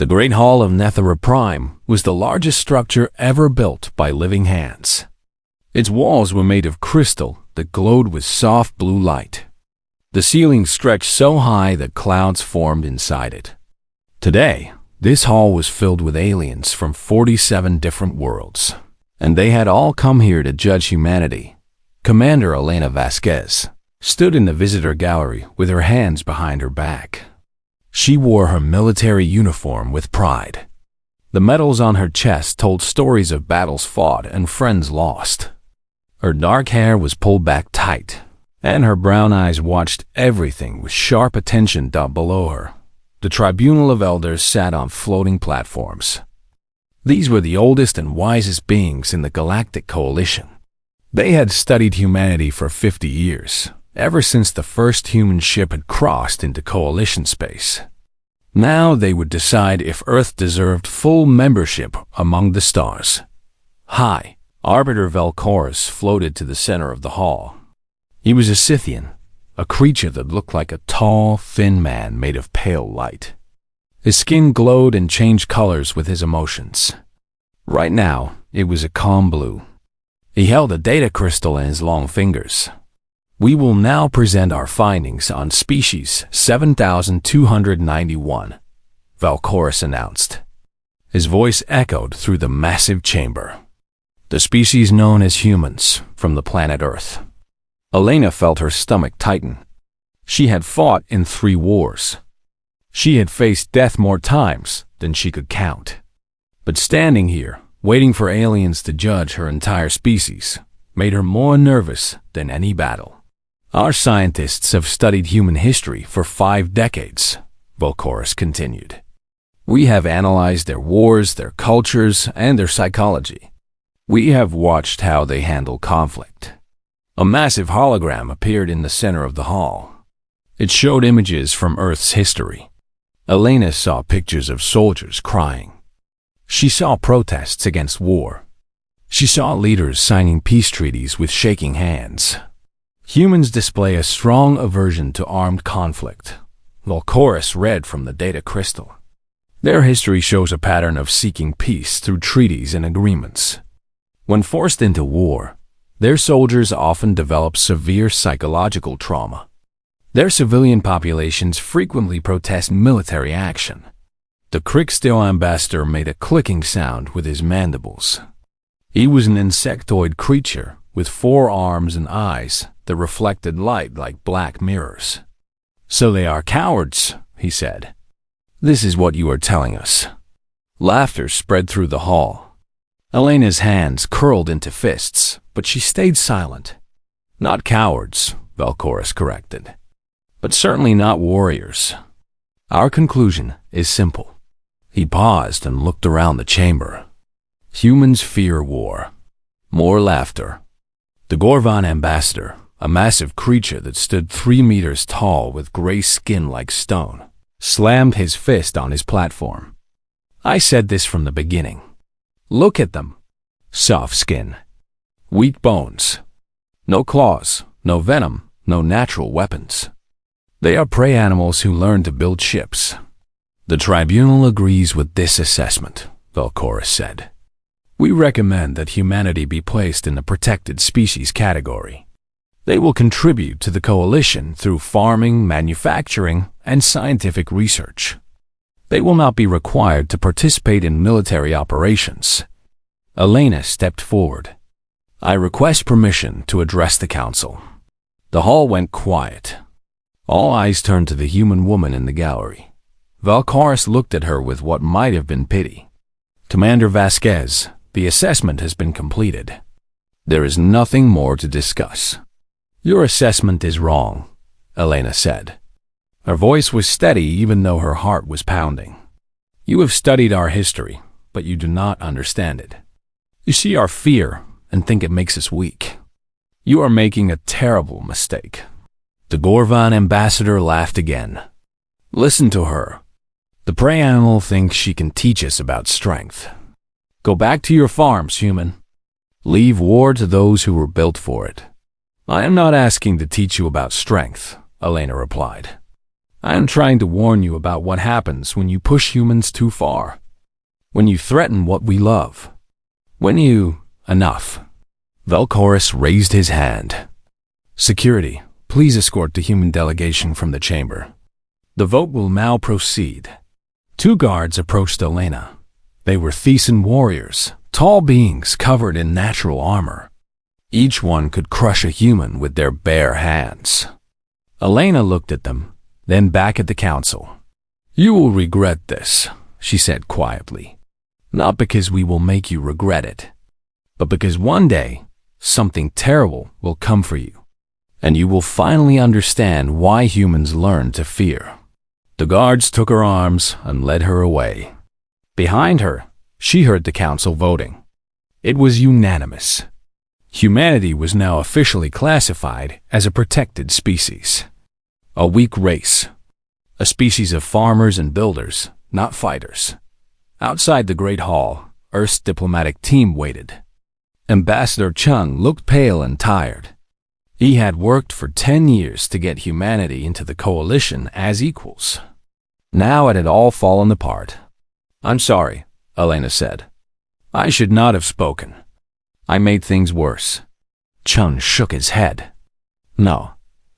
The Great Hall of Nethera Prime was the largest structure ever built by living hands. Its walls were made of crystal that glowed with soft blue light. The ceiling stretched so high that clouds formed inside it. Today, this hall was filled with aliens from 47 different worlds, and they had all come here to judge humanity. Commander Elena Vasquez stood in the visitor gallery with her hands behind her back. She wore her military uniform with pride. The medals on her chest told stories of battles fought and friends lost. Her dark hair was pulled back tight, and her brown eyes watched everything with sharp attention down below her. The tribunal of elders sat on floating platforms. These were the oldest and wisest beings in the Galactic Coalition. They had studied humanity for 50 years, ever since the first human ship had crossed into Coalition space. Now they would decide if Earth deserved full membership among the stars. High, Arbiter Velcorus floated to the center of the hall. He was a Scythian, a creature that looked like a tall, thin man made of pale light. His skin glowed and changed colors with his emotions. Right now, it was a calm blue. He held a data crystal in his long fingers. We will now present our findings on species 7291, Velcorus announced. His voice echoed through the massive chamber. The species known as humans from the planet Earth. Elena felt her stomach tighten. She had fought in 3 wars. She had faced death more times than she could count. But standing here, waiting for aliens to judge her entire species, made her more nervous than any battle. Our scientists have studied human history for 5 decades, Velcorus continued. We have analyzed their wars, their cultures, and their psychology. We have watched how they handle conflict. A massive hologram appeared in the center of the hall. It showed images from Earth's history. Elena saw pictures of soldiers crying. She saw protests against war. She saw leaders signing peace treaties with shaking hands. Humans display a strong aversion to armed conflict. Velcorus read from the data crystal. Their history shows a pattern of seeking peace through treaties and agreements. When forced into war, their soldiers often develop severe psychological trauma. Their civilian populations frequently protest military action. The Crixtile ambassador made a clicking sound with his mandibles. He was an insectoid creature with 4 arms and eyes that reflected light like black mirrors. So they are cowards, he said. This is what you are telling us. Laughter spread through the hall. Elena's hands curled into fists, but she stayed silent. Not cowards, Velcorus corrected, but certainly not warriors. Our conclusion is simple. He paused and looked around the chamber. Humans fear war. More laughter. The Gorvan ambassador, a massive creature that stood 3 meters tall with gray skin like stone, slammed his fist on his platform. I said this from the beginning. Look at them. Soft skin. Weak bones. No claws, no venom, no natural weapons. They are prey animals who learn to build ships. The tribunal agrees with this assessment, Velcorus said. We recommend that humanity be placed in the protected species category. They will contribute to the coalition through farming, manufacturing, and scientific research. They will not be required to participate in military operations. Elena stepped forward. I request permission to address the council. The hall went quiet. All eyes turned to the human woman in the gallery. Velcorus looked at her with what might have been pity. Commander Vasquez, the assessment has been completed. There is nothing more to discuss. Your assessment is wrong, Elena said. Her voice was steady even though her heart was pounding. You have studied our history, but you do not understand it. You see our fear and think it makes us weak. You are making a terrible mistake. The Gorvan ambassador laughed again. Listen to her. The prey animal thinks she can teach us about strength. Go back to your farms, human. Leave war to those who were built for it. I am not asking to teach you about strength, Elena replied. I am trying to warn you about what happens when you push humans too far. When you threaten what we love. When you... Enough. Velchorus raised his hand. Security, please escort the human delegation from the chamber. The vote will now proceed. 2 guards approached Elena. They were Thesan warriors, tall beings covered in natural armor. Each one could crush a human with their bare hands. Elena looked at them, then back at the council. You will regret this, she said quietly. Not because we will make you regret it, but because one day, something terrible will come for you, and you will finally understand why humans learn to fear. The guards took her arms and led her away. Behind her, she heard the council voting. It was unanimous. Humanity was now officially classified as a protected species. A weak race. A species of farmers and builders, not fighters. Outside the Great Hall, Earth's diplomatic team waited. Ambassador Chung looked pale and tired. He had worked for 10 years to get humanity into the coalition as equals. Now it had all fallen apart. I'm sorry, Elena said. I should not have spoken. I made things worse. Chung shook his head. No,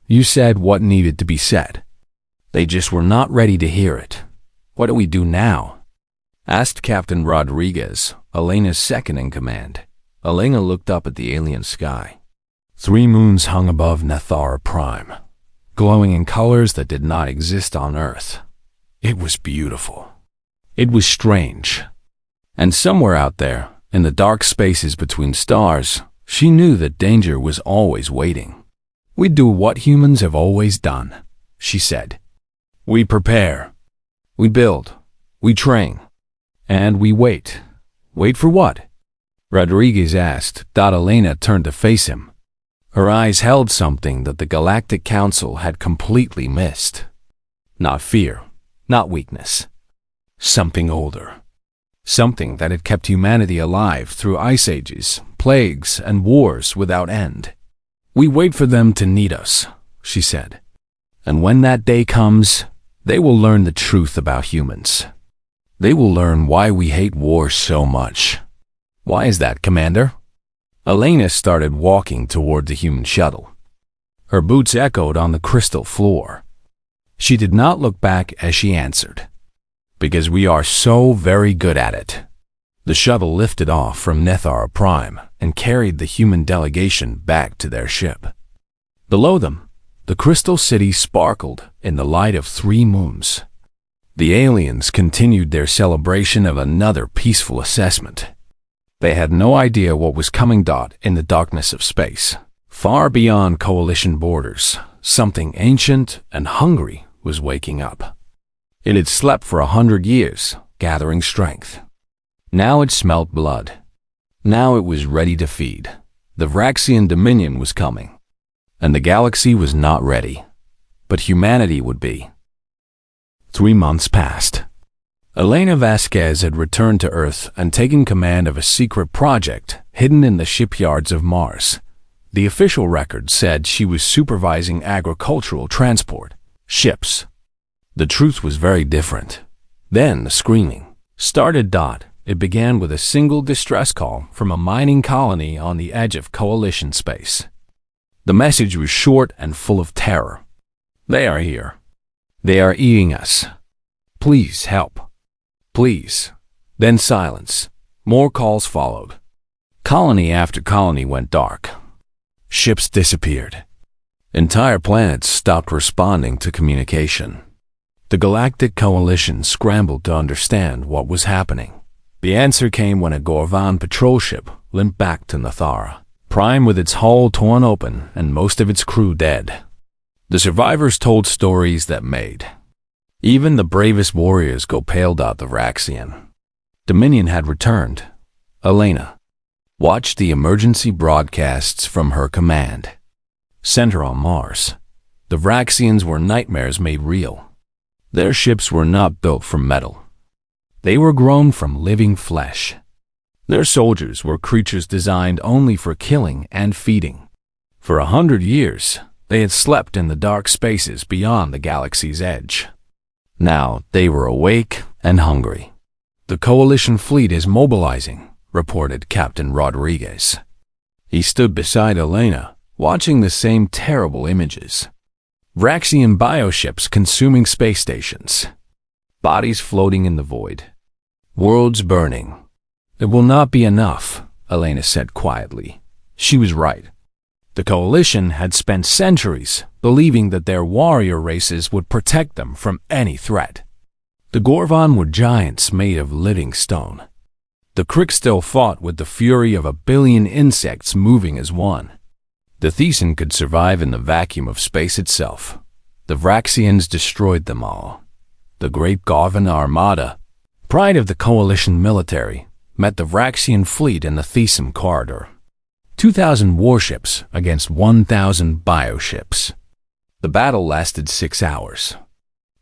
you said what needed to be said. They just were not ready to hear it. What do we do now? Asked Captain Rodriguez, Elena's second in command. Elena looked up at the alien sky. 3 moons hung above Nathara Prime, glowing in colors that did not exist on Earth. It was beautiful. It was strange. And somewhere out there, in the dark spaces between stars, she knew that danger was always waiting. We do what humans have always done, she said. We prepare. We build. We train. And we wait. Wait for what? Rodriguez asked. Elena turned to face him. Her eyes held something that the Galactic Council had completely missed. Not fear, not weakness. Something older. Something that had kept humanity alive through ice ages, plagues, and wars without end. We wait for them to need us, she said. And when that day comes, they will learn the truth about humans. They will learn why we hate war so much. Why is that, Commander? Elena started walking toward the human shuttle. Her boots echoed on the crystal floor. She did not look back as she answered. Because we are so very good at it. The shuttle lifted off from Nathara Prime and carried the human delegation back to their ship. Below them, the crystal city sparkled in the light of 3 moons. The aliens continued their celebration of another peaceful assessment. They had no idea what was coming. In the darkness of space, far beyond coalition borders, something ancient and hungry was waking up. It had slept for 100 years, gathering strength. Now it smelt blood. Now it was ready to feed. The Vraxian Dominion was coming. And the galaxy was not ready. But humanity would be. 3 months passed. Elena Vasquez had returned to Earth and taken command of a secret project hidden in the shipyards of Mars. The official record said she was supervising agricultural transport, ships. The truth was very different. Then the screaming started. It began with a single distress call from a mining colony on the edge of coalition space. The message was short and full of terror. They are here. They are eating us. Please help. Please. Then silence. More calls followed. Colony after colony went dark. Ships disappeared. Entire planets stopped responding to communication. The Galactic Coalition scrambled to understand what was happening. The answer came when a Gorvan patrol ship limped back to Nathara Prime with its hull torn open and most of its crew dead. The survivors told stories that made even the bravest warriors go pale. The Vraxian Dominion had returned. Elena watched the emergency broadcasts from her command center on Mars. The Vraxians were nightmares made real. Their ships were not built from metal. They were grown from living flesh. Their soldiers were creatures designed only for killing and feeding. For 100 years, They had slept in the dark spaces beyond the galaxy's edge. Now they were awake and hungry. "The Coalition fleet is mobilizing," reported Captain Rodriguez. He stood beside Elena, watching the same terrible images. Vraxian bioships consuming space stations. Bodies floating in the void. Worlds burning. "It will not be enough," Elena said quietly. She was right. The Coalition had spent centuries believing that their warrior races would protect them from any threat. The Gorvan were giants made of living stone. The Crick still fought with the fury of 1,000,000,000 insects moving as one. The Thesan could survive in the vacuum of space itself. The Vraxians destroyed them all. The Great Gorvan Armada, pride of the Coalition military, met the Vraxian fleet in the Thesan corridor. 2,000 warships against 1,000 bioships. The battle lasted 6 hours.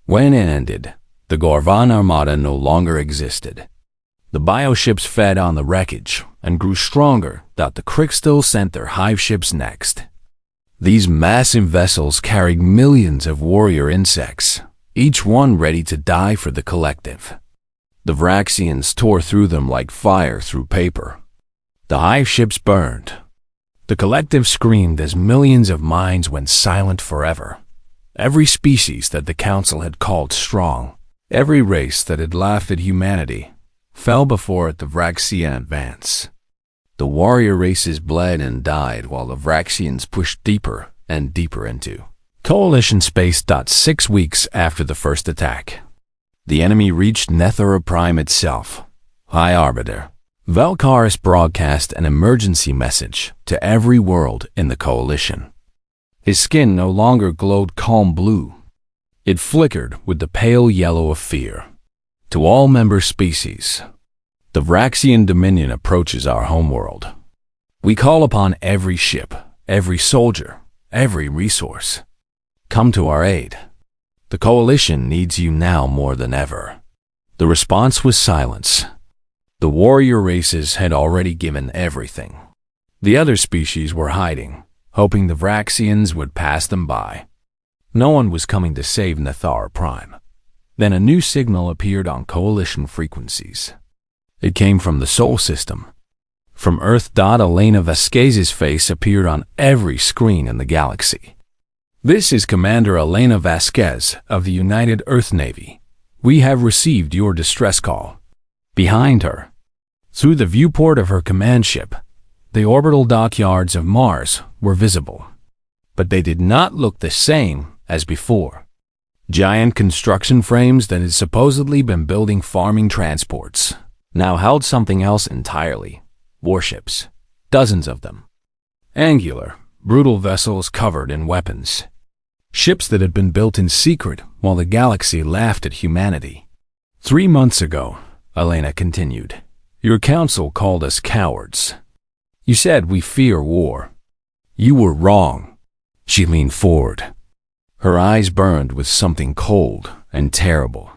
When it ended, the Gorvan Armada no longer existed. The bioships fed on the wreckage and grew stronger that the Crick still sent their hive ships next. These massive vessels carried millions of warrior insects, each one ready to die for the collective. The Vraxians tore through them like fire through paper. The hive ships burned. The collective screamed as millions of minds went silent forever. Every species that the Council had called strong, every race that had laughed at humanity, fell before the Vraxian advance. The warrior races bled and died while the Vraxians pushed deeper and deeper into Coalition space. 6 weeks after the first attack, the enemy reached Nethera Prime itself. High Arbiter Valkaris broadcast an emergency message to every world in the Coalition. His skin no longer glowed calm blue. It flickered with the pale yellow of fear. "To all member species, the Vraxian Dominion approaches our homeworld. We call upon every ship, every soldier, every resource. Come to our aid. The Coalition needs you now more than ever." The response was silence. The warrior races had already given everything. The other species were hiding, hoping the Vraxians would pass them by. No one was coming to save Nethera Prime. Then a new signal appeared on Coalition frequencies. It came from the Sol system. From Earth. Elena Vasquez's face appeared on every screen in the galaxy. "This is Commander Elena Vasquez of the United Earth Navy. We have received your distress call." Behind her, through the viewport of her command ship, the orbital dockyards of Mars were visible. But they did not look the same as before. Giant construction frames that had supposedly been building farming transports now held something else entirely. Warships, dozens of them. Angular, brutal vessels covered in weapons. Ships that had been built in secret while the galaxy laughed at humanity. 3 months ago, Elena continued, your council called us cowards. You said we fear war. You were wrong. She leaned forward. Her eyes burned with something cold and terrible.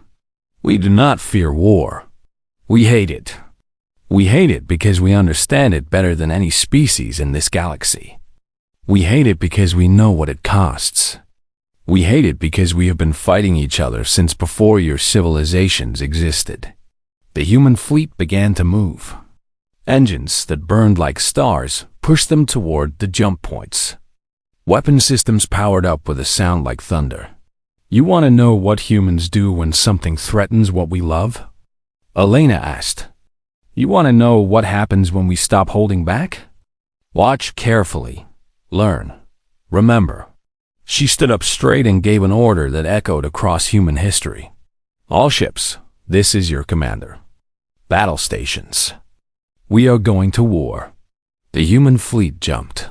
We do not fear war. We hate it. We hate it because we understand it better than any species in this galaxy. We hate it because we know what it costs. We hate it because we have been fighting each other since before your civilizations existed. The human fleet began to move. Engines that burned like stars pushed them toward the jump points. Weapon systems powered up with a sound like thunder. You want to know what humans do when something threatens what we love? Elena asked. You want to know what happens when we stop holding back? Watch carefully. Learn. Remember. She stood up straight and gave an order that echoed across human history. All ships, this is your commander. Battle stations. We are going to war. The human fleet jumped.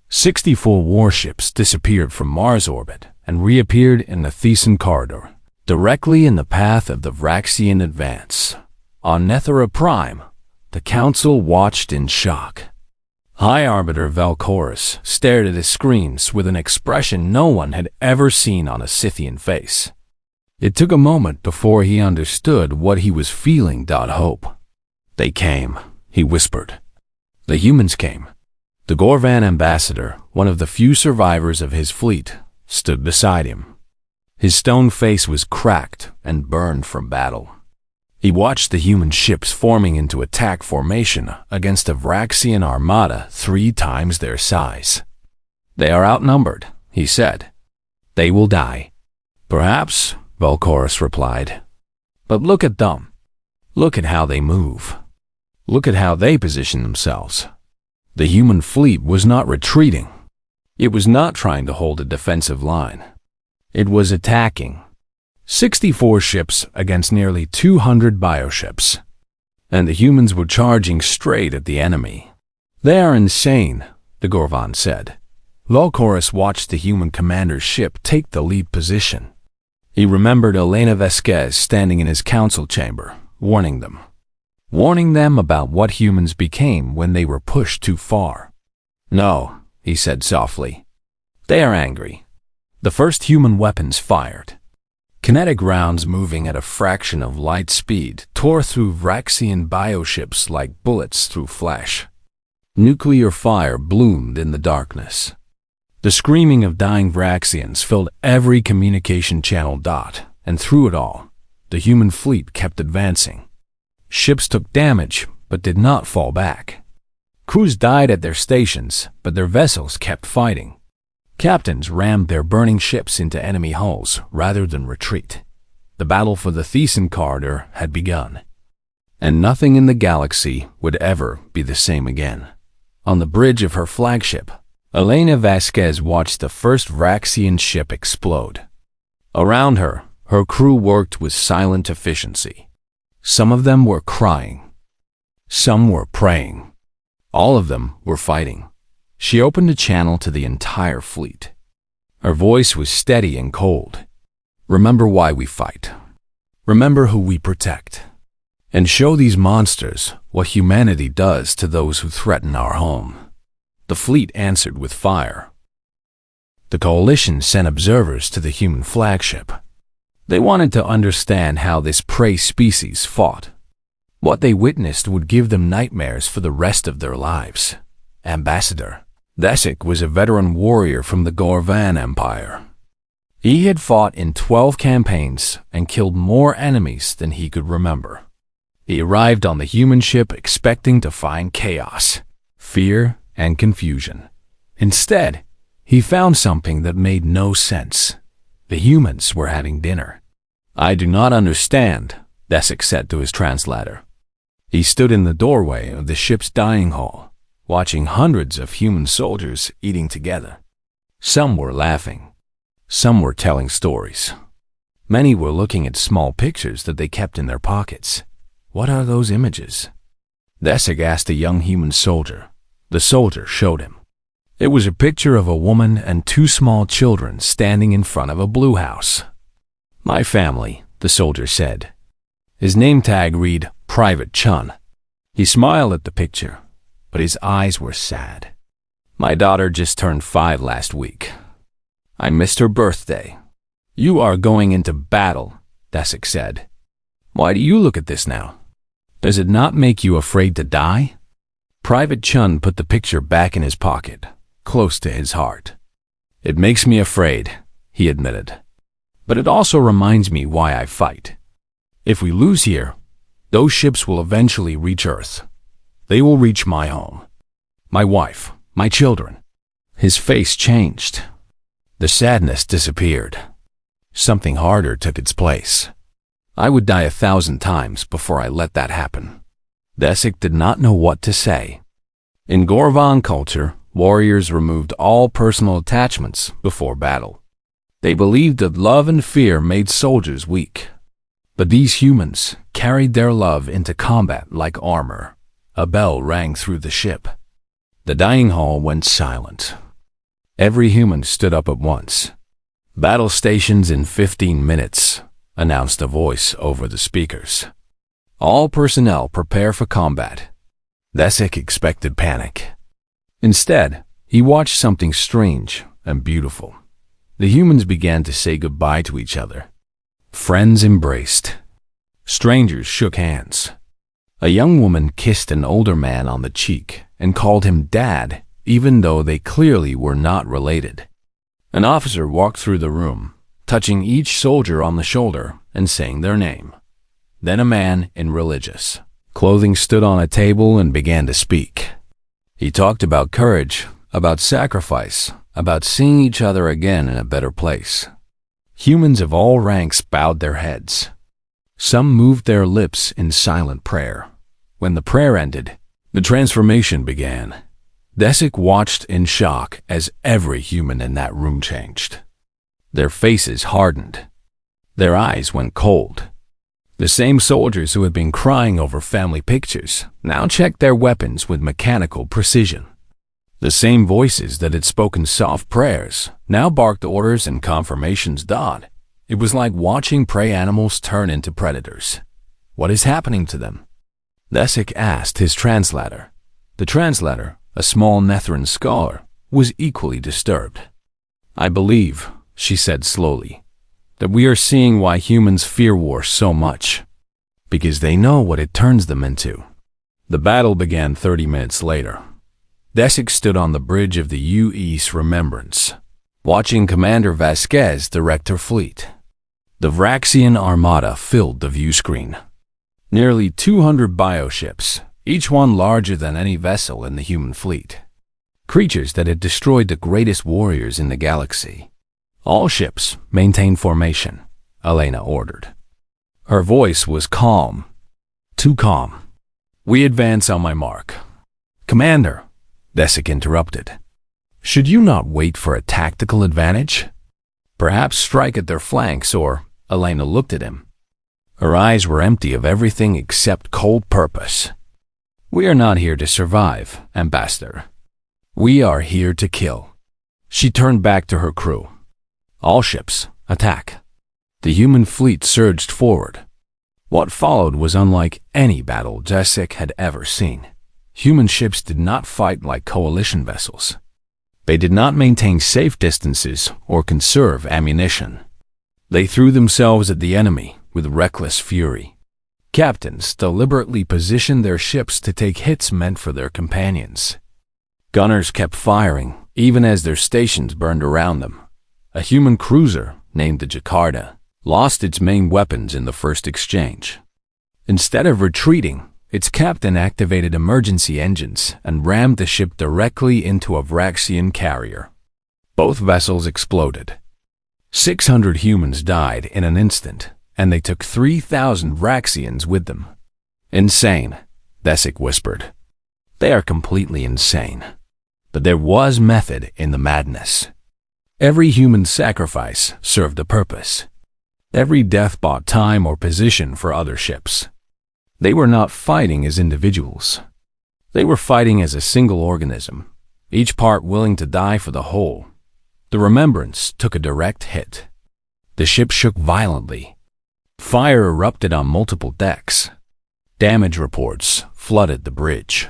64 warships disappeared from Mars orbit and reappeared in the Thesan corridor, directly in the path of the Vraxian advance. On Nethera Prime, the Council watched in shock. High Arbiter Valkoris stared at his screens with an expression no one had ever seen on a Scythian face. It took a moment before he understood what he was feeling. Hope. They came, he whispered. The humans came. The Gorvan ambassador, one of the few survivors of his fleet, stood beside him. His stone face was cracked and burned from battle. He watched the human ships forming into attack formation against a Vraxian armada 3 times their size. "They are outnumbered," he said. "They will die." "Perhaps," Valkorus replied. "But look at them. Look at how they move. Look at how they position themselves." The human fleet was not retreating. It was not trying to hold a defensive line. It was attacking. 64 ships against nearly 200 bioships. And the humans were charging straight at the enemy. "They are insane," the Gorvan said. Valkorus watched the human commander's ship take the lead position. He remembered Elena Vasquez standing in his council chamber, warning them about what humans became when they were pushed too far. "No," he said softly. "They are angry." The first human weapons fired. Kinetic rounds moving at a fraction of light speed tore through Vraxian bioships like bullets through flesh. Nuclear fire bloomed in the darkness. The screaming of dying Vraxians filled every communication channel dot, and through it all, the human fleet kept advancing. Ships took damage, but did not fall back. Crews died at their stations, but their vessels kept fighting. Captains rammed their burning ships into enemy hulls rather than retreat. The battle for the Thesan corridor had begun. And nothing in the galaxy would ever be the same again. On the bridge of her flagship, Elena Vasquez watched the first Vraxian ship explode. Around her, her crew worked with silent efficiency. Some of them were crying. Some were praying. All of them were fighting. She opened a channel to the entire fleet. Her voice was steady and cold. "Remember why we fight. Remember who we protect. And show these monsters what humanity does to those who threaten our home." The fleet answered with fire. The coalition sent observers to the human flagship. They wanted to understand how this prey species fought. What they witnessed would give them nightmares for the rest of their lives. Ambassador Desik was a veteran warrior from the Gorvan Empire. He had fought in 12 campaigns and killed more enemies than he could remember. He arrived on the human ship expecting to find chaos, fear, and confusion. Instead, he found something that made no sense. The humans were having dinner. "I do not understand," Desik said to his translator. He stood in the doorway of the ship's dining hall, watching hundreds of human soldiers eating together. Some were laughing. Some were telling stories. Many were looking at small pictures that they kept in their pockets. "What are those images?" Desik asked a young human soldier. The soldier showed him. It was a picture of a woman and 2 small children standing in front of a blue house. "My family," the soldier said. His name tag read Private Chun. He smiled at the picture, but his eyes were sad. "My daughter just turned 5 last week. I missed her birthday." "You are going into battle," Desik said. "Why do you look at this now? Does it not make you afraid to die?" Private Chun put the picture back in his pocket, close to his heart. "It makes me afraid," he admitted. "But it also reminds me why I fight. If we lose here, those ships will eventually reach Earth. They will reach my home, my wife, my children." His face changed. The sadness disappeared. Something harder took its place. "I would die 1,000 times before I let that happen." Desik did not know what to say. In Gorvan culture, warriors removed all personal attachments before battle. They believed that love and fear made soldiers weak. But these humans carried their love into combat like armor. A bell rang through the ship. The dining hall went silent. Every human stood up at once. "Battle stations in 15 minutes, announced a voice over the speakers. "All personnel prepare for combat." Desik expected panic. Instead, he watched something strange and beautiful. The humans began to say goodbye to each other. Friends embraced. Strangers shook hands. A young woman kissed an older man on the cheek and called him Dad even though they clearly were not related. An officer walked through the room, touching each soldier on the shoulder and saying their name. Then a man in religious clothing stood on a table and began to speak. He talked about courage, about sacrifice, about seeing each other again in a better place. Humans of all ranks bowed their heads. Some moved their lips in silent prayer. When the prayer ended, the transformation began. Desik watched in shock as every human in that room changed. Their faces hardened. Their eyes went cold. The same soldiers who had been crying over family pictures now checked their weapons with mechanical precision. The same voices that had spoken soft prayers now barked orders and confirmations dawed. It was like watching prey animals turn into predators. What is happening to them? Desik asked his translator. The translator, a small Nethran scholar, was equally disturbed. I believe, she said slowly, that we are seeing why humans fear war so much. Because they know what it turns them into. The battle began 30 minutes later. Desik stood on the bridge of the U.S. Remembrance, watching Commander Vasquez direct her fleet. The Vraxian armada filled the view screen. Nearly 200 bioships, each one larger than any vessel in the human fleet. Creatures that had destroyed the greatest warriors in the galaxy. All ships maintain formation, Elena ordered. Her voice was calm. Too calm. We advance on my mark. Commander, Desik interrupted. Should you not wait for a tactical advantage? Perhaps strike at their flanks or... Elena looked at him. Her eyes were empty of everything except cold purpose. We are not here to survive, Ambassador. We are here to kill. She turned back to her crew. All ships, attack. The human fleet surged forward. What followed was unlike any battle Desik had ever seen. Human ships did not fight like coalition vessels. They did not maintain safe distances or conserve ammunition. They threw themselves at the enemy with reckless fury. Captains deliberately positioned their ships to take hits meant for their companions. Gunners kept firing, even as their stations burned around them. A human cruiser, named the Jakarta, lost its main weapons in the first exchange. Instead of retreating, its captain activated emergency engines and rammed the ship directly into a Vraxian carrier. Both vessels exploded. 600 humans died in an instant, and they took 3,000 Vraxians with them. Insane, Desik whispered. They are completely insane. But there was method in the madness. Every human sacrifice served a purpose. Every death bought time or position for other ships. They were not fighting as individuals. They were fighting as a single organism, each part willing to die for the whole. The Remembrance took a direct hit. The ship shook violently. Fire erupted on multiple decks. Damage reports flooded the bridge.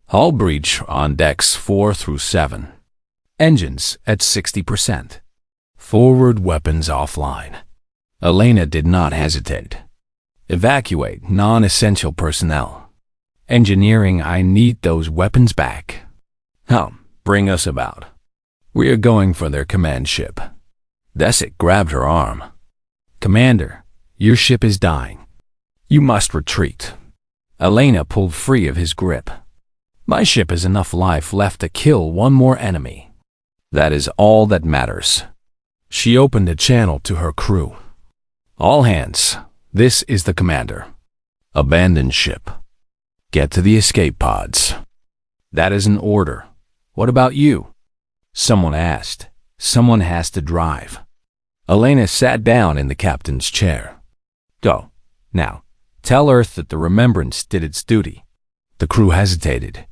Hull breach on decks 4 through 7. Engines at 60%. Forward weapons offline. Elena did not hesitate. Evacuate non-essential personnel. Engineering, I need those weapons back. Bring us about. We are going for their command ship. Desik grabbed her arm. Commander, your ship is dying. You must retreat. Elena pulled free of his grip. My ship has enough life left to kill one more enemy. That is all that matters. She opened a channel to her crew. All hands, this is the commander. Abandon ship. Get to the escape pods. That is an order. What about you? Someone asked. Someone has to drive. Elena sat down in the captain's chair. Go. Now, tell Earth that the Remembrance did its duty. The crew hesitated.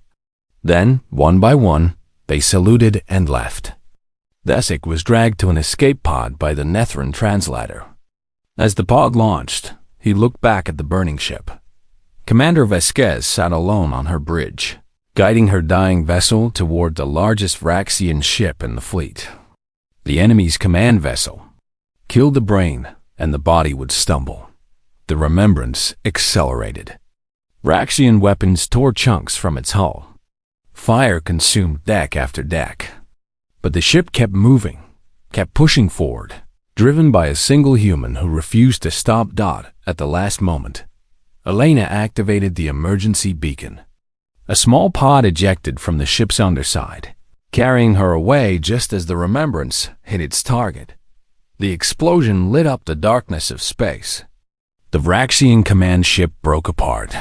Then, one by one, they saluted and left. Desik was dragged to an escape pod by the Nethran translator. As the pod launched, he looked back at the burning ship. Commander Vasquez sat alone on her bridge, guiding her dying vessel toward the largest Vraxian ship in the fleet. The enemy's command vessel. Killed the brain, and the body would stumble. The Remembrance accelerated. Vraxian weapons tore chunks from its hull. Fire consumed deck after deck. But the ship kept moving, kept pushing forward, driven by a single human who refused to stop. At the last moment, Elena activated the emergency beacon. A small pod ejected from the ship's underside, carrying her away just as the Remembrance hit its target. The explosion lit up the darkness of space. The Vraxian command ship broke apart.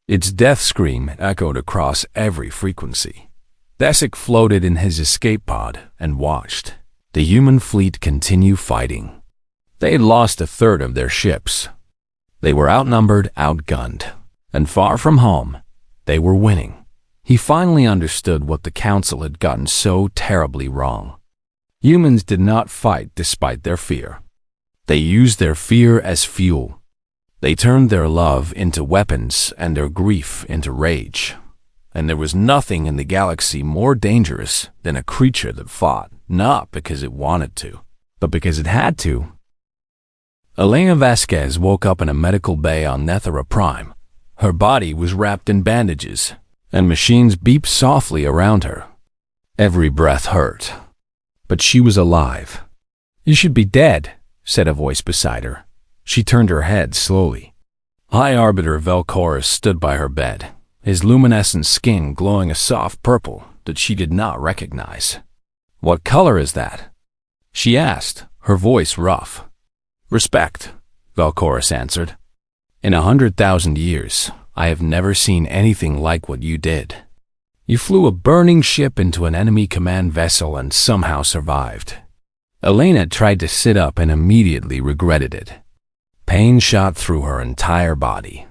Its death scream echoed across every frequency. Desik floated in his escape pod and watched the human fleet continue fighting. They had lost a third of their ships. They were outnumbered, outgunned, and far from home. They were winning. He finally understood what the Council had gotten so terribly wrong. Humans did not fight despite their fear. They used their fear as fuel. They turned their love into weapons and their grief into rage. And there was nothing in the galaxy more dangerous than a creature that fought, not because it wanted to, but because it had to. Elena Vasquez woke up in a medical bay on Nethera Prime. Her body was wrapped in bandages, and machines beeped softly around her. Every breath hurt, but she was alive. "You should be dead," said a voice beside her. She turned her head slowly. High Arbiter Velchorus stood by her bed, his luminescent skin glowing a soft purple that she did not recognize. "What color is that?" she asked, her voice rough. "Respect," Velchorus answered. "In 100,000 years, I have never seen anything like what you did. You flew a burning ship into an enemy command vessel and somehow survived." Elena tried to sit up and immediately regretted it. Pain shot through her entire body.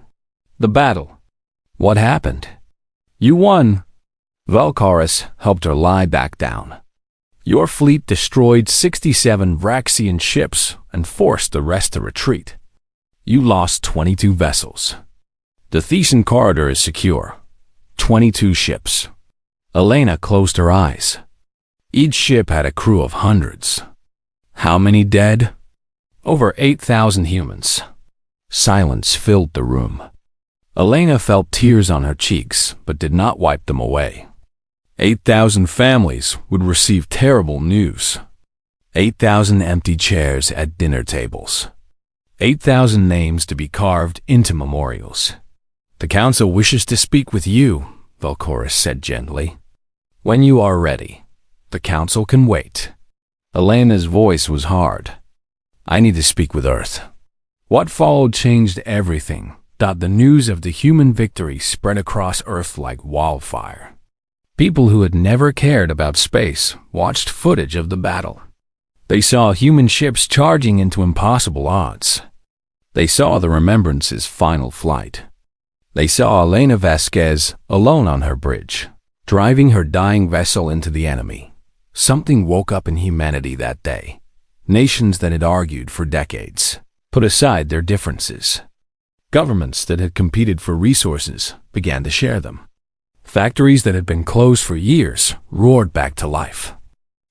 "The battle. What happened?" "You won." Velchorus helped her lie back down. "Your fleet destroyed 67 Vraxian ships and forced the rest to retreat. You lost 22 vessels. The Thesan corridor is secure. 22 ships." Elena closed her eyes. Each ship had a crew of hundreds. How many dead? Over 8,000 humans. Silence filled the room. Elena felt tears on her cheeks, but did not wipe them away. 8,000 families would receive terrible news. 8,000 empty chairs at dinner tables. 8,000 names to be carved into memorials. "The Council wishes to speak with you," Velchorus said gently. "When you are ready, the Council can wait." Elena's voice was hard. "I need to speak with Earth." What followed changed everything. The news of the human victory spread across Earth like wildfire. People who had never cared about space watched footage of the battle. They saw human ships charging into impossible odds. They saw the Remembrance's final flight. They saw Elena Vasquez alone on her bridge, driving her dying vessel into the enemy. Something woke up in humanity that day. Nations that had argued for decades put aside their differences. Governments that had competed for resources began to share them. Factories that had been closed for years roared back to life.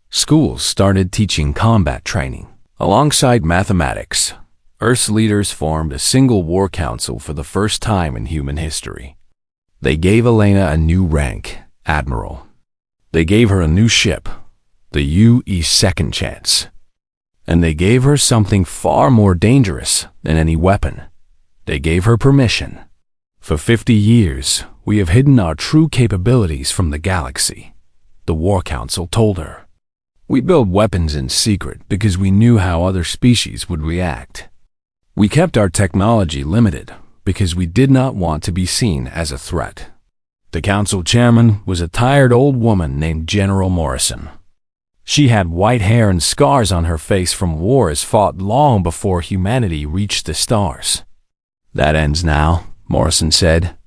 Schools started teaching combat training. Alongside mathematics, Earth's leaders formed a single war council for the first time in human history. They gave Elena a new rank, Admiral. They gave her a new ship, the UE Second Chance. And they gave her something far more dangerous than any weapon. They gave her permission. "For 50 years, we have hidden our true capabilities from the galaxy," the War Council told her. "We built weapons in secret because we knew how other species would react. We kept our technology limited because we did not want to be seen as a threat." The council chairman was a tired old woman named General Morrison. She had white hair and scars on her face from wars fought long before humanity reached the stars. "That ends now," Morrison said.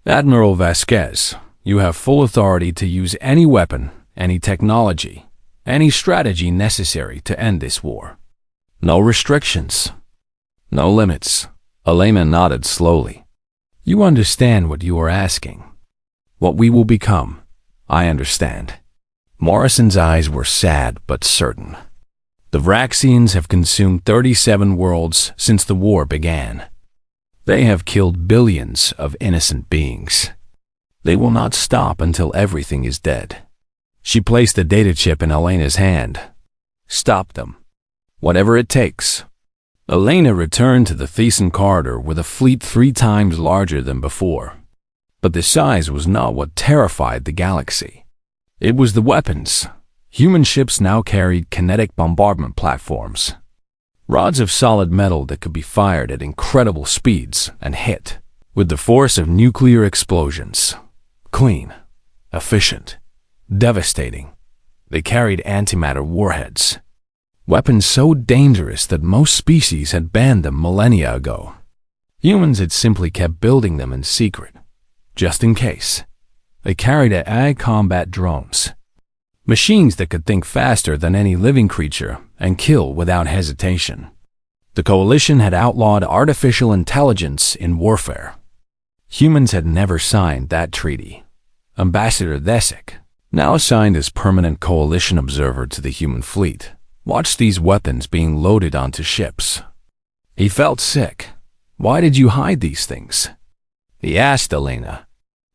"Admiral Vasquez, you have full authority to use any weapon, any technology, any strategy necessary to end this war. No restrictions, no limits." Elena nodded slowly. "You understand what you are asking. What we will become, I understand." Morrison's eyes were sad but certain. "The Vraxians have consumed 37 worlds since the war began. They have killed billions of innocent beings. They will not stop until everything is dead. She placed the data chip in Elena's hand. Stop them. Whatever it takes. Elena returned to the Thesan corridor with a fleet 3 times larger than before. But the size was not what terrified the galaxy. It was the weapons. Human ships now carried kinetic bombardment platforms. Rods of solid metal that could be fired at incredible speeds and hit with the force of nuclear explosions. Clean, efficient, devastating. They carried antimatter warheads. Weapons so dangerous that most species had banned them millennia ago. Humans had simply kept building them in secret, just in case. They carried AI combat drones. Machines that could think faster than any living creature and kill without hesitation. The Coalition had outlawed artificial intelligence in warfare. Humans had never signed that treaty. Ambassador Desek, now assigned as permanent Coalition observer to the human fleet, watched these weapons being loaded onto ships. He felt sick. Why did you hide these things? He asked Elena.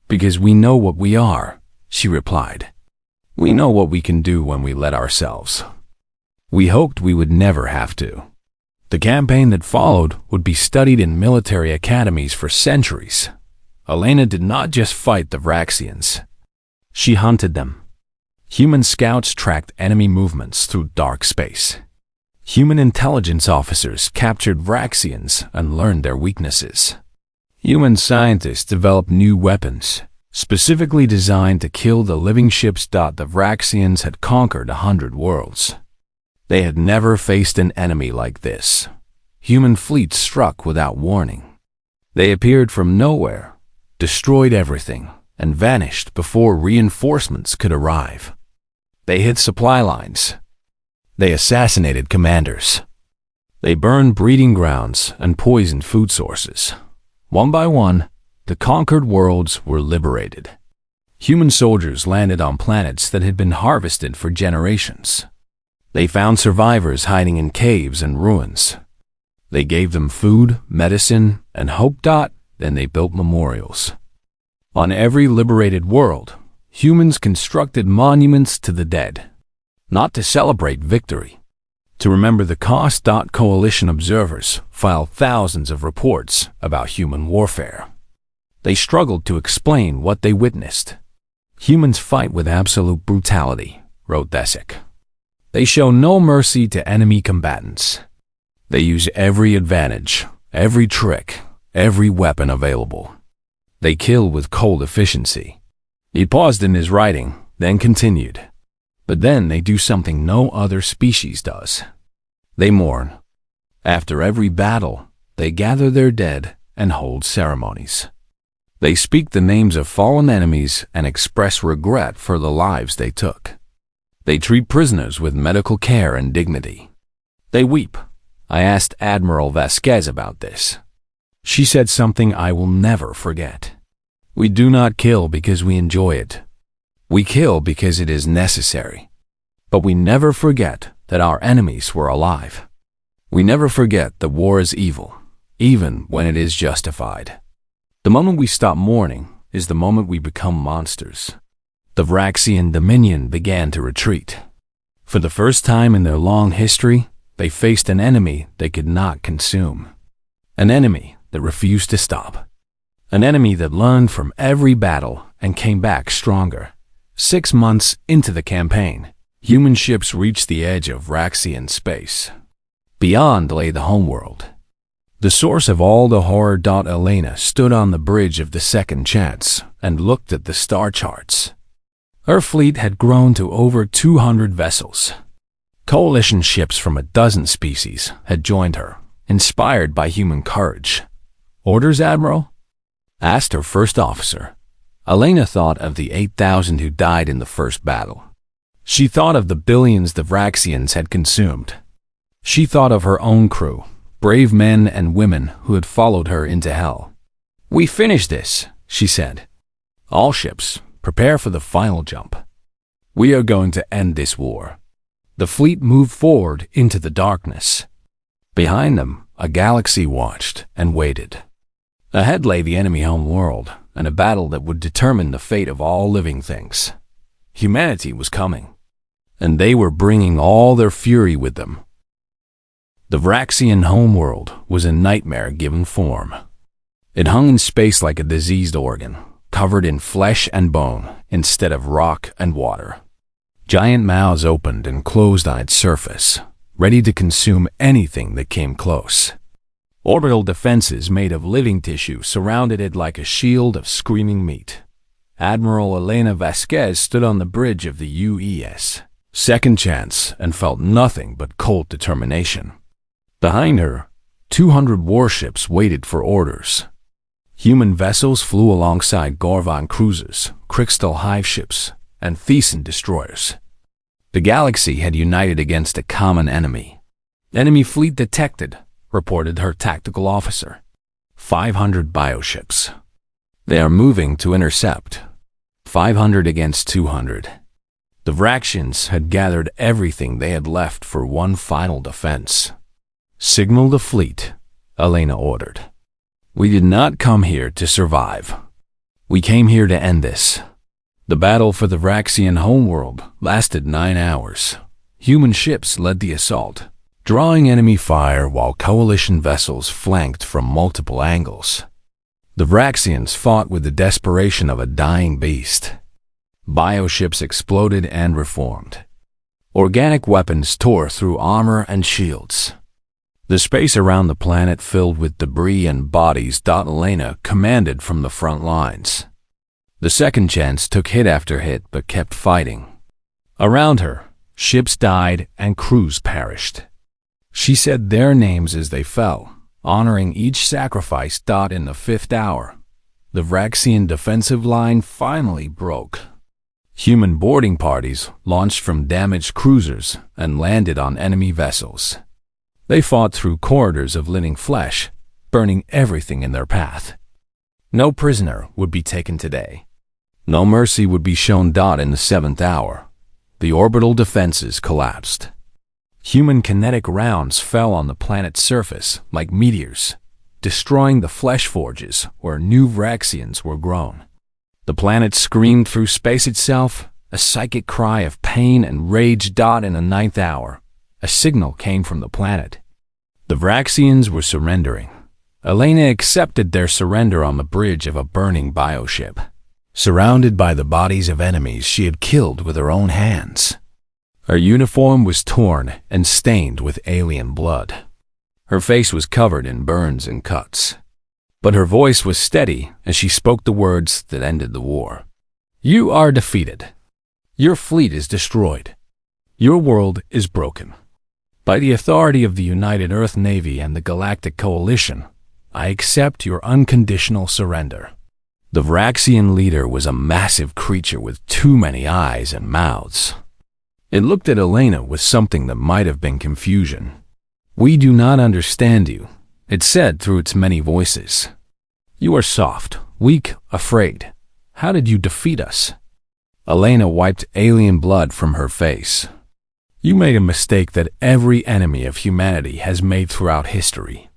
Because we know what we are, she replied. We know what we can do when we let ourselves. We hoped we would never have to. The campaign that followed would be studied in military academies for centuries. Elena did not just fight the Vraxians. She hunted them. Human scouts tracked enemy movements through dark space. Human intelligence officers captured Vraxians and learned their weaknesses. Human scientists developed new weapons, specifically designed to kill the living ships. The Vraxians had conquered 100 worlds. They had never faced an enemy like this. Human fleets struck without warning. They appeared from nowhere, destroyed everything, and vanished before reinforcements could arrive. They hit supply lines. They assassinated commanders. They burned breeding grounds and poisoned food sources. One by one, the conquered worlds were liberated. Human soldiers landed on planets that had been harvested for generations. They found survivors hiding in caves and ruins. They gave them food, medicine, and hope. Then they built memorials. On every liberated world, humans constructed monuments to the dead, not to celebrate victory, to remember the cost. Coalition observers filed thousands of reports about human warfare. They struggled to explain what they witnessed. Humans fight with absolute brutality, wrote Desek. They show no mercy to enemy combatants. They use every advantage, every trick, every weapon available. They kill with cold efficiency. He paused in his writing, then continued. But then they do something no other species does. They mourn. After every battle, they gather their dead and hold ceremonies. They speak the names of fallen enemies and express regret for the lives they took. They treat prisoners with medical care and dignity. They weep. I asked Admiral Vasquez about this. She said something I will never forget. We do not kill because we enjoy it. We kill because it is necessary. But we never forget that our enemies were alive. We never forget that war is evil, even when it is justified. The moment we stop mourning is the moment we become monsters. The Vraxian Dominion began to retreat. For the first time in their long history, they faced an enemy they could not consume. An enemy that refused to stop. An enemy that learned from every battle and came back stronger. 6 months into the campaign, human ships reached the edge of Vraxian space. Beyond lay the homeworld. The source of all the horror. Elena stood on the bridge of the Second Chance and looked at the star charts. Her fleet had grown to over 200 vessels. Coalition ships from a dozen species had joined her, inspired by human courage. Orders, Admiral? Asked her first officer. Elena thought of the 8,000 who died in the first battle. She thought of the billions the Vraxians had consumed. She thought of her own crew, brave men and women who had followed her into hell. We finished this, she said. All ships, prepare for the final jump. We are going to end this war. The fleet moved forward into the darkness. Behind them, a galaxy watched and waited. Ahead lay the enemy home world, and a battle that would determine the fate of all living things. Humanity was coming, and they were bringing all their fury with them. The Vraxian homeworld was a nightmare given form. It hung in space like a diseased organ, covered in flesh and bone instead of rock and water. Giant mouths opened and closed on its surface, ready to consume anything that came close. Orbital defenses made of living tissue surrounded it like a shield of screaming meat. Admiral Elena Vasquez stood on the bridge of the UES, Second Chance, and felt nothing but cold determination. Behind her, 200 warships waited for orders. Human vessels flew alongside Gorvan cruisers, Crystal Hive ships, and Thesan destroyers. The galaxy had united against a common enemy. "Enemy fleet detected," reported her tactical officer. 500 bioships. "They are moving to intercept." 500 against 200. The Vraxians had gathered everything they had left for one final defense. "Signal the fleet," Elena ordered. "We did not come here to survive. We came here to end this." The battle for the Vraxian homeworld lasted 9 hours. Human ships led the assault, drawing enemy fire while coalition vessels flanked from multiple angles. The Vraxians fought with the desperation of a dying beast. Bioships exploded and reformed. Organic weapons tore through armor and shields. The space around the planet filled with debris and bodies. Elena commanded from the front lines. The Second Chance took hit after hit but kept fighting. Around her, ships died and crews perished. She said their names as they fell, honoring each sacrifice. In the 5th hour, the Vraxian defensive line finally broke. Human boarding parties launched from damaged cruisers and landed on enemy vessels. They fought through corridors of living flesh, burning everything in their path. No prisoner would be taken today. No mercy would be shown. In the 7th hour, the orbital defenses collapsed. Human kinetic rounds fell on the planet's surface like meteors, destroying the flesh forges where new Vraxians were grown. The planet screamed through space itself, a psychic cry of pain and rage. In the 9th hour, a signal came from the planet. The Vraxians were surrendering. Elena accepted their surrender on the bridge of a burning bioship, surrounded by the bodies of enemies she had killed with her own hands. Her uniform was torn and stained with alien blood. Her face was covered in burns and cuts. But her voice was steady as she spoke the words that ended the war. "You are defeated. Your fleet is destroyed. Your world is broken. By the authority of the United Earth Navy and the Galactic Coalition, I accept your unconditional surrender." The Vraxian leader was a massive creature with too many eyes and mouths. It looked at Elena with something that might have been confusion. "We do not understand you," it said through its many voices. "You are soft, weak, afraid. How did you defeat us?" Elena wiped alien blood from her face. "You made a mistake that every enemy of humanity has made throughout history.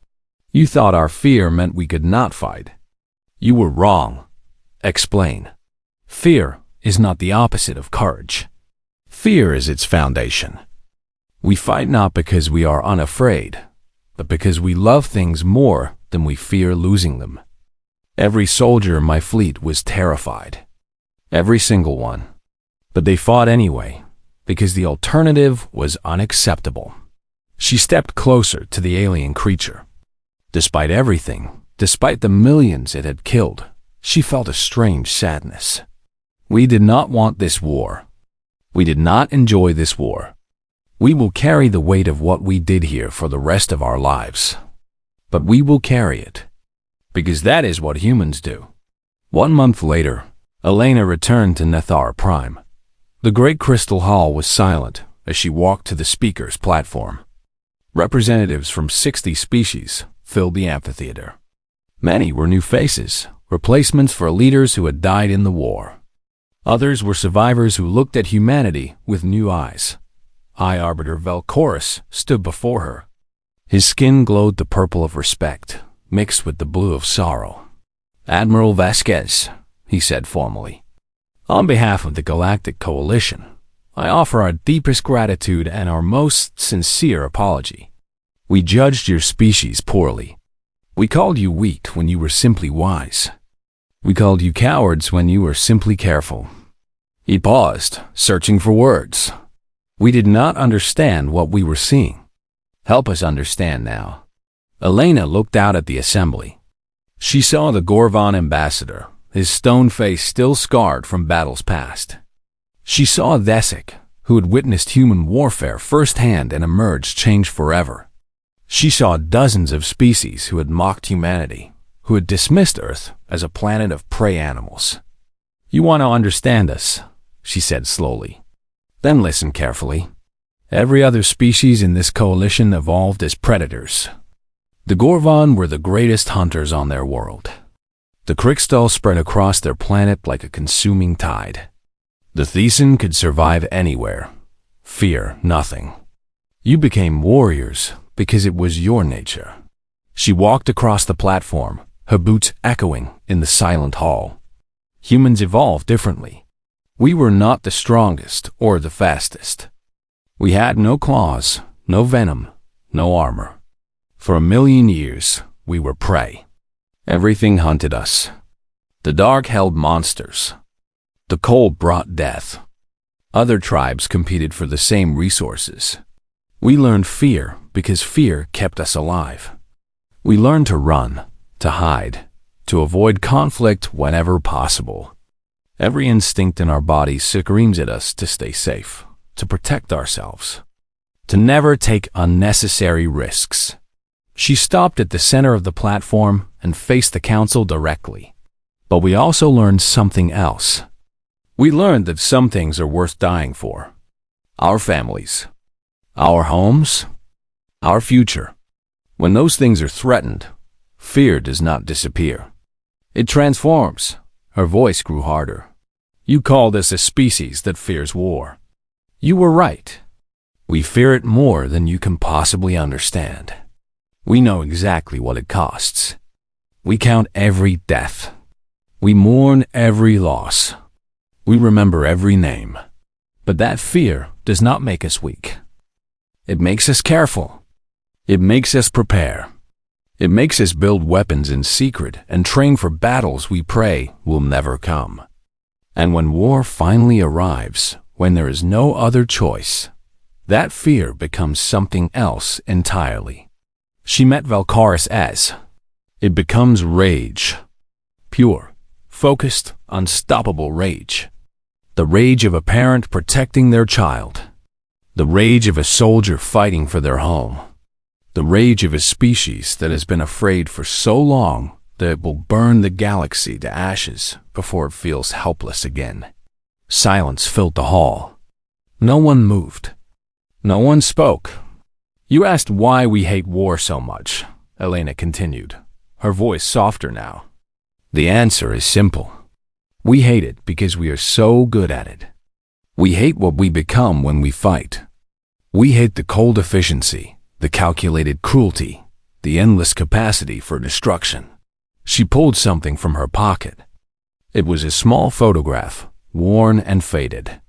You thought our fear meant we could not fight. You were wrong. Explain. Fear is not the opposite of courage. Fear is its foundation. We fight not because we are unafraid, but because we love things more than we fear losing them. Every soldier in my fleet was terrified. Every single one. But they fought anyway, because the alternative was unacceptable." She stepped closer to the alien creature. Despite everything, despite the millions it had killed, she felt a strange sadness. "We did not want this war. We did not enjoy this war. We will carry the weight of what we did here for the rest of our lives. But we will carry it, because that is what humans do." 1 month later, Elena returned to Nethar Prime. The great crystal hall was silent as she walked to the speaker's platform. Representatives from 60 species filled the amphitheater. Many were new faces, replacements for leaders who had died in the war. Others were survivors who looked at humanity with new eyes. High Arbiter Velchorus stood before her. His skin glowed the purple of respect, mixed with the blue of sorrow. Admiral Vasquez, he said formally. On behalf of the Galactic Coalition, I offer our deepest gratitude and our most sincere apology. We judged your species poorly. We called you weak when you were simply wise. We called you cowards when you were simply careful. He paused, searching for words. We did not understand what we were seeing. Help us understand now. Elena looked out at the assembly. She saw the Gorvan ambassador, his stone face still scarred from battles past. She saw Thesic, who had witnessed human warfare firsthand and emerged changed forever. She saw dozens of species who had mocked humanity, who had dismissed Earth as a planet of prey animals. You want to understand us, she said slowly. Then listen carefully. Every other species in this coalition evolved as predators. The Gorvan were the greatest hunters on their world. The Crystal spread across their planet like a consuming tide. The Thesan could survive anywhere. Fear nothing. You became warriors because it was your nature. She walked across the platform, her boots echoing in the silent hall. Humans evolved differently. We were not the strongest or the fastest. We had no claws, no venom, no armor. For 1,000,000 years, we were prey. Everything hunted us. The dark held monsters. The cold brought death. Other tribes competed for the same resources. We learned fear because fear kept us alive. We learned to run, to hide, to avoid conflict whenever possible. Every instinct in our bodies screams at us to stay safe, to protect ourselves, to never take unnecessary risks. She stopped at the center of the platform and faced the council directly. But we also learned something else. We learned that some things are worth dying for. Our families, our homes, our future. When those things are threatened, fear does not disappear. It transforms. Her voice grew harder. You called us a species that fears war. You were right. We fear it more than you can possibly understand. We know exactly what it costs. We count every death. We mourn every loss. We remember every name. But that fear does not make us weak. It makes us careful. It makes us prepare. It makes us build weapons in secret and train for battles we pray will never come. And when war finally arrives, when there is no other choice, that fear becomes something else entirely. She met Valkaris as it becomes rage. Pure, focused, unstoppable rage. The rage of a parent protecting their child. The rage of a soldier fighting for their home. The rage of a species that has been afraid for so long that it will burn the galaxy to ashes before it feels helpless again. Silence filled the hall. No one moved. No one spoke. You asked why we hate war so much, Elena continued, her voice softer now. The answer is simple. We hate it because we are so good at it. We hate what we become when we fight. We hate the cold efficiency, the calculated cruelty, the endless capacity for destruction. She pulled something from her pocket. It was a small photograph, worn and faded.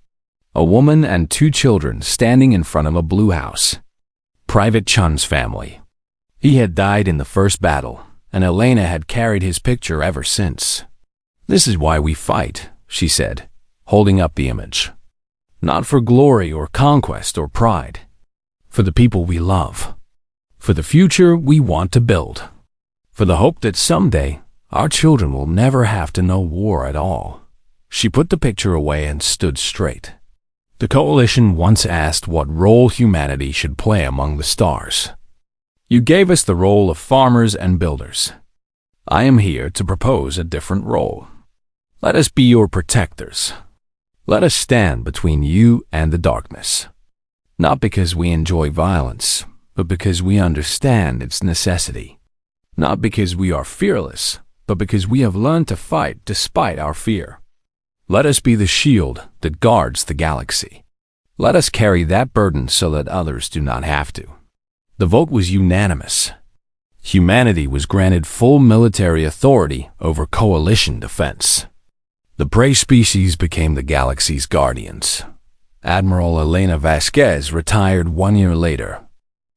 A woman and 2 children standing in front of a blue house. Private Chun's family. He had died in the first battle, and Elena had carried his picture ever since. This is why we fight, she said, holding up the image. Not for glory or conquest or pride. For the people we love. For the future we want to build. For the hope that someday our children will never have to know war at all. She put the picture away and stood straight. The Coalition once asked what role humanity should play among the stars. You gave us the role of farmers and builders. I am here to propose a different role. Let us be your protectors. Let us stand between you and the darkness. Not because we enjoy violence, but because we understand its necessity. Not because we are fearless, but because we have learned to fight despite our fear. Let us be the shield that guards the galaxy. Let us carry that burden so that others do not have to. The vote was unanimous. Humanity was granted full military authority over coalition defense. The prey species became the galaxy's guardians. Admiral Elena Vasquez retired 1 year later.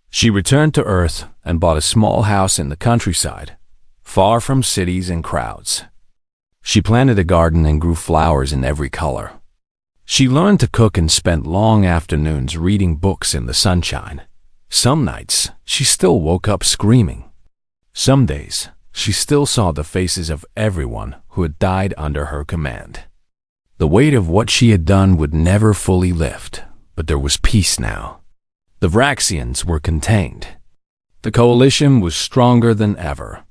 She returned to Earth and bought a small house in the countryside, far from cities and crowds. She planted a garden and grew flowers in every color. She learned to cook and spent long afternoons reading books in the sunshine. Some nights, she still woke up screaming. Some days, she still saw the faces of everyone who had died under her command. The weight of what she had done would never fully lift, but there was peace now. The Vraxians were contained. The coalition was stronger than ever.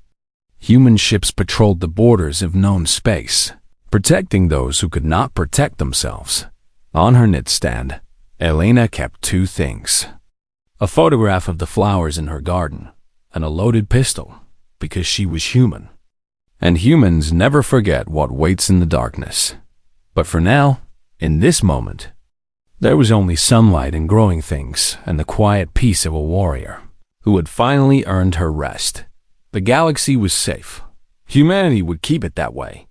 Human ships patrolled the borders of known space, protecting those who could not protect themselves. On her nightstand, Elena kept 2 things: a photograph of the flowers in her garden and a loaded pistol, because she was human. And humans never forget what waits in the darkness. But for now, in this moment, there was only sunlight and growing things and the quiet peace of a warrior who had finally earned her rest. The galaxy was safe. Humanity would keep it that way.